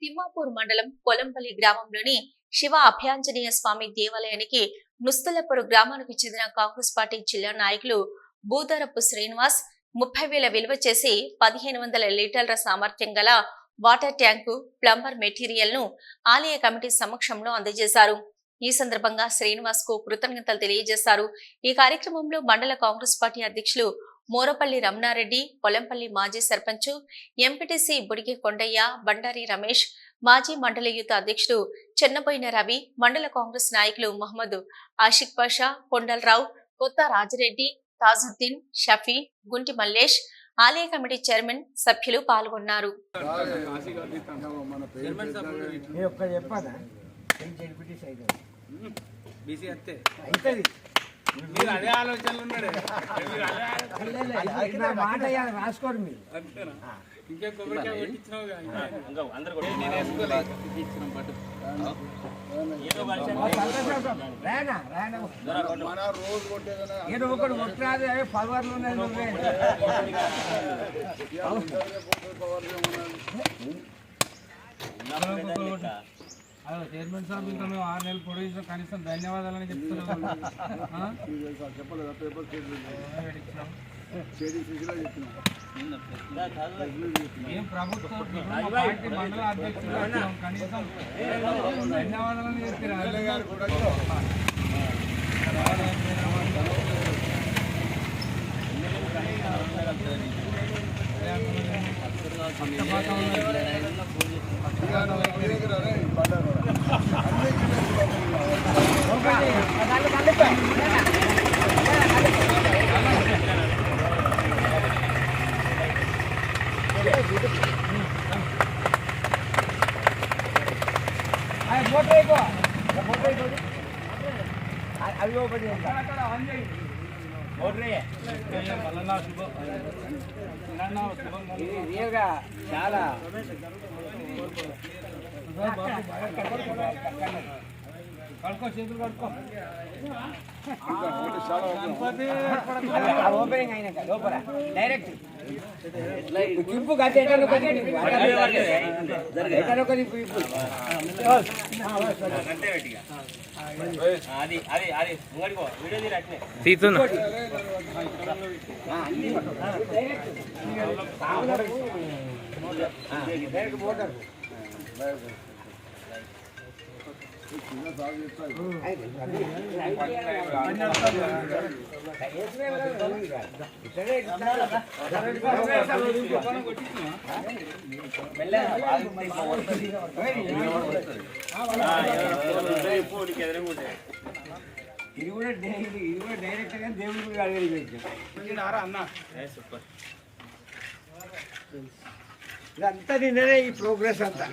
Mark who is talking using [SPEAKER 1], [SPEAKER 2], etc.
[SPEAKER 1] తిమ్మాపూర్ మండలం పొలంపల్లి గ్రామంలోని శివ అభయాంజనేయ స్వామి దేవాలయానికి నుస్తలపూర్ గ్రామానికి చెందిన కాంగ్రెస్ పార్టీ జిల్లా నాయకులు బూదరపు శ్రీనివాస్ 30,000 విలువ చేసి 1500 లీటర్ల సామర్థ్యం గల వాటర్ ట్యాంకు ప్లంబర్ మెటీరియల్ ను ఆలయ కమిటీ సమక్షంలో అందజేశారు. ఈ సందర్భంగా శ్రీనివాస్ కు కృతజ్ఞతలు తెలియజేశారు. ఈ కార్యక్రమంలో మండల కాంగ్రెస్ పార్టీ అధ్యక్షులు మోరపల్లి రమణారెడ్డి, పొలంపల్లి మాజీ సర్పంచ్ ఎంపీటీసీ బుడిగి కొండయ్య, బండారి రమేష్, మాజీ మండల యూత్ అధ్యక్షుడు చెన్నబోయిన రవి, మండల కాంగ్రెస్ నాయకులు మహమ్మద్ ఆషిక్ పాషా, కొండలరావు, కొత్త రాజిరెడ్డి, తాజుద్దీన్, షఫీ, గుంటి మల్లేష్, ఆలయ కమిటీ చైర్మన్ సభ్యులు పాల్గొన్నారు.
[SPEAKER 2] మీరు అదే ఆలోచనలు ఉన్నాడు రాసుకోరు మీరు ఇంకా కొబ్బరికాయ కొట్టించినావు ఏదో ఒకటి కొట్టినాది పవర్లు ఉన్నాయి. చైర్మన్ సాబ్ ఇంకా మేము 6 నెలలు పొడిగిన కనీసం ధన్యవాదాలని చెప్తున్నాం. ఏం ప్రభుత్వం పార్టీ మండల అధ్యక్షులు కనీసం ధన్యవాదాలని చెప్తున్నారు. చాలా కడుకో చేతులు కడుకో ఓపెనింగ్ అయినాక లోపల డైరెక్ట్ కింపు గట్టి తీస్తున్నా ఇది కూడా డైరెక్ట్ గా దేవుడు అన్న ఇదంతా నిన్ననే ఈ ప్రోగ్రెస్ అంతా